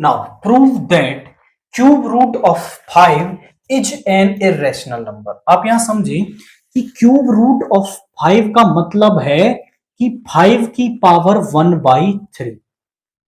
Now prove that cube root of 5 is an irrational number. आप यहां समझे कि क्यूब रूट ऑफ 5 का मतलब है कि 5 की पावर 1/3।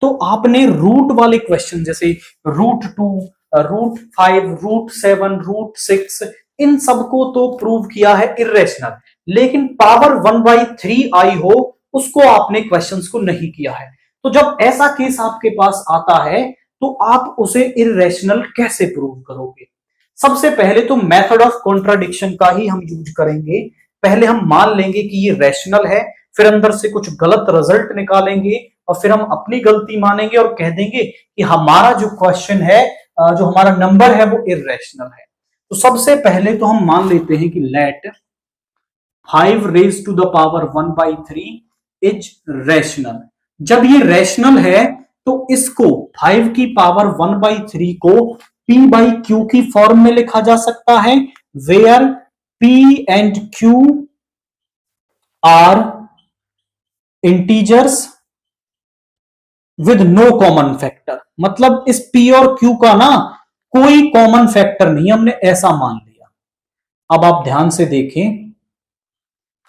तो आपने रूट वाले क्वेश्चन जैसे √2, √5, √7, √6 इन सबको तो प्रूव किया है इरेशनल, लेकिन पावर 1/3 आई हो उसको आपने क्वेश्चंस को नहीं किया है। तो जब ऐसा केस आपके पास आता है तो आप उसे इरेशनल कैसे प्रूव करोगे? सबसे पहले तो मेथड ऑफ कॉन्ट्राडिक्शन का ही हम यूज करेंगे। पहले हम मान लेंगे कि ये रैशनल है, फिर अंदर से कुछ गलत रिजल्ट निकालेंगे और फिर हम अपनी गलती मानेंगे और कह देंगे कि हमारा जो क्वेश्चन है, जो हमारा नंबर है वो इरेशनल है। तो सबसे पहले तो हम मान लेते हैं कि let 5 raise to the power 1/3 is rational. जब ये रैशनल है तो इसको 5 की पावर 1/3 को P बाई Q की फॉर्म में लिखा जा सकता है, where P and Q are integers with no common factor. मतलब इस P और Q का ना कोई कॉमन फैक्टर नहीं, हमने ऐसा मान लिया। अब आप ध्यान से देखें,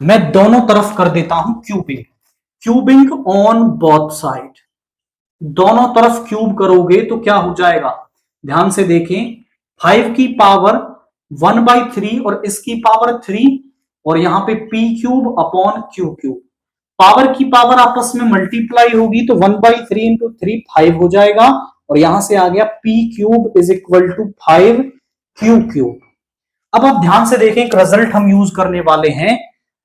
मैं दोनों तरफ कर देता हूं cubing, cubing on both side. दोनों तरफ क्यूब करोगे तो क्या हो जाएगा? ध्यान से देखें, 5 की पावर 1/3 और इसकी पावर 3 और यहां पे P cube upon Q cube. Power की पावर आपस में मल्टीप्लाई होगी तो 1/3 इंटू 3 5 हो जाएगा और यहां से आ गया P cube is equal to 5 Q cube. अब आप ध्यान से देखें, एक रिजल्ट हम यूज करने वाले हैं।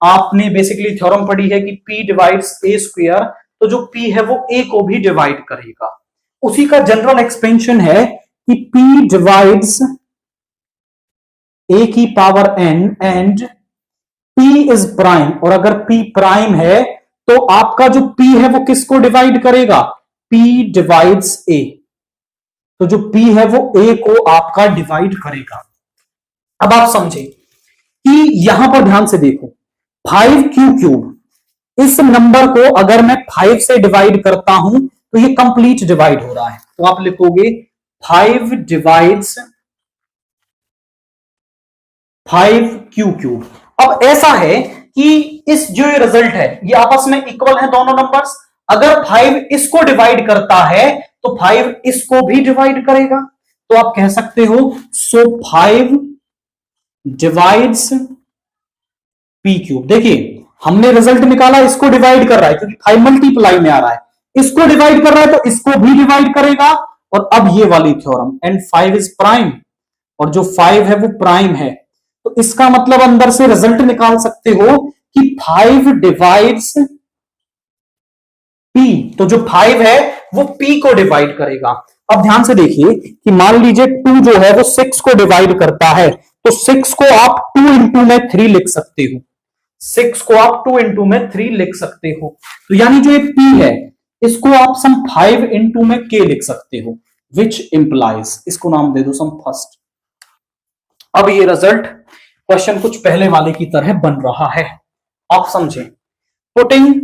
आपने बेसिकली थ्योरम पढ़ी है कि P डिवाइड्स A स्क्वायर, तो जो P है वो A को भी डिवाइड करेगा। उसी का जनरल एक्सपेंशन है कि P डिवाइड्स A की power n and P is prime. और अगर P प्राइम है तो आपका जो P है वो किसको डिवाइड करेगा? P divides A। तो जो P है वो A को आपका डिवाइड करेगा। अब आप समझे कि यहां पर ध्यान से देखो, 5Q क्यूब, इस नंबर को अगर मैं 5 से डिवाइड करता हूं तो ये कंप्लीट डिवाइड हो रहा है। तो आप लिखोगे 5 डिवाइड्स 5Q क्यूब। अब ऐसा है कि इस जो रिजल्ट है ये आपस में इक्वल है दोनों नंबर्स। अगर 5 इसको डिवाइड करता है तो 5 इसको भी डिवाइड करेगा। तो आप कह सकते हो सो 5 डिवाइड्स P क्यूब। देखिए हमने रिजल्ट निकाला, इसको डिवाइड कर रहा है क्योंकि 5 मल्टीप्लाई में आ रहा है, इसको डिवाइड कर रहा है तो इसको भी डिवाइड करेगा। और अब ये वाली थ्योरम, एंड 5 इज प्राइम, और जो 5 है वो प्राइम है, तो इसका मतलब अंदर से रिजल्ट निकाल सकते हो कि 5 डिवाइड्स P। तो जो 5 है वो P को डिवाइड करेगा। अब ध्यान से देखिए कि मान लीजिए 2 जो है वो 6 को डिवाइड करता है, तो 6 को आप 2 इंटू में 3 लिख सकते हो। 6 को आप 2 इंटू में 3 लिख सकते हो। तो यानी जो ये P है इसको आप सम 5 इंटू में K लिख सकते हो, विच इंप्लाइज, इसको नाम दे दो सम फर्स्ट। अब ये रिजल्ट क्वेश्चन कुछ पहले वाले की तरह बन रहा है, आप समझें। Putting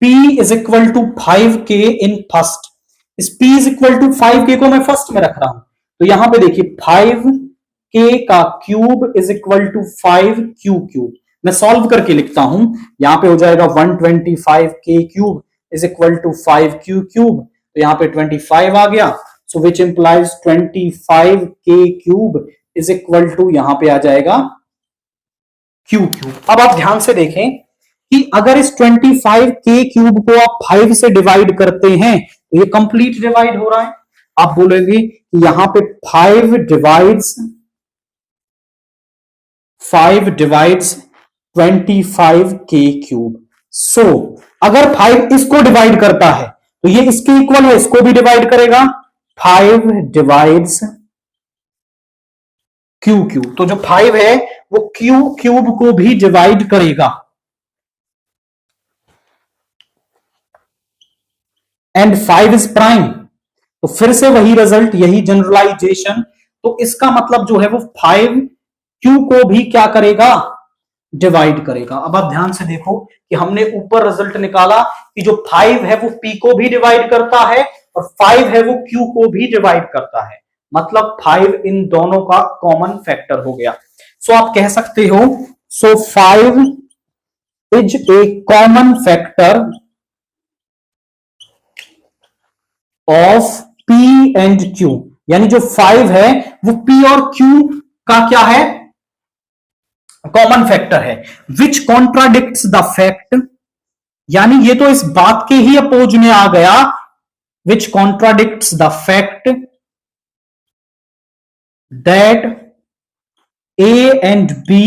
P is equal to 5K in first, इस P is equal to 5K को मैं फर्स्ट में रख रहा हूं। तो यहां पे देखिए 5K का cube is equal to 5Q cube. मैं सॉल्व करके लिखता हूं, यहां पे हो जाएगा 125K cube is equal to 5Q cube. तो यहां पे 25 आ गया, so which implies 25K cube is equal to यहां पे आ जाएगा Q क्यूब। अब आप ध्यान से देखें कि अगर इस 25K क्यूब को आप 5 से डिवाइड करते हैं तो ये कंप्लीट डिवाइड हो रहा है। आप बोलेंगे कि यहां पे 5 डिवाइड्स 25K क्यूब। सो अगर 5 इसको डिवाइड करता है तो ये इसके इक्वल है, इसको भी डिवाइड करेगा। 5 डिवाइड्स Q क्यूब, तो जो 5 है वो Q क्यूब को भी डिवाइड करेगा। एंड 5 इज प्राइम, तो फिर से वही रिजल्ट, यही जनरलाइजेशन। तो इसका मतलब जो है वो 5Q को भी क्या करेगा? डिवाइड करेगा। अब आप ध्यान से देखो कि हमने ऊपर रिजल्ट निकाला कि कि जो 5 है वो p को भी डिवाइड करता है और 5 है वो q को भी डिवाइड करता है, मतलब 5 इन दोनों का कॉमन फैक्टर हो गया। सो आप कह सकते हो सो 5 is a common factor of p and q, यानी जो 5 है वो p और q का क्या है, कॉमन फैक्टर है। विच कॉन्ट्राडिक्ट्स द फैक्ट, यानी ये तो इस बात के ही अपोज में आ गया, which contradicts the fact that a and b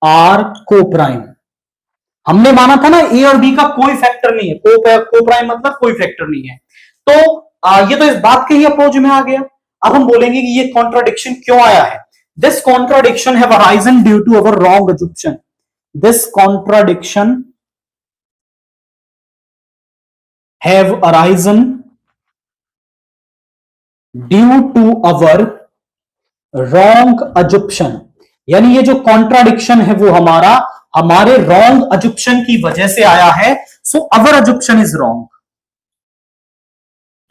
are coprime. हमने माना था ना a और b का कोई फैक्टर नहीं है, को प्राइम मतलब कोई फैक्टर नहीं है, तो ये तो इस बात के ही अपोज में आ गया। अब हम बोलेंगे कि ये कॉन्ट्राडिक्शन क्यों आया है। This contradiction have arisen due to our wrong assumption, this contradiction have arisen due to our wrong assumption, यानी ये जो कॉन्ट्राडिक्शन है वो हमारे रॉन्ग assumption की वजह से आया है। सो अवर assumption इज रॉन्ग,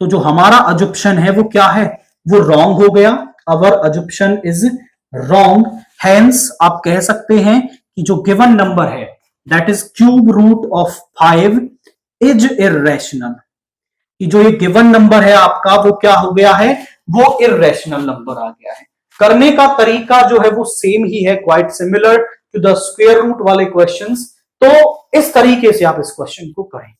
तो जो हमारा assumption है वो क्या है, वो रॉन्ग हो गया, our assumption is wrong. Hence आप कह सकते हैं कि जो गिवन नंबर है that is cube root of 5 is irrational, कि जो ये गिवन नंबर है आपका वो क्या हो गया है, वो इर्रेशनल नंबर आ गया है। करने का तरीका जो है वो सेम ही है, quite similar to the square root वाले क्वेश्चंस। तो इस तरीके से आप इस क्वेश्चन को करें।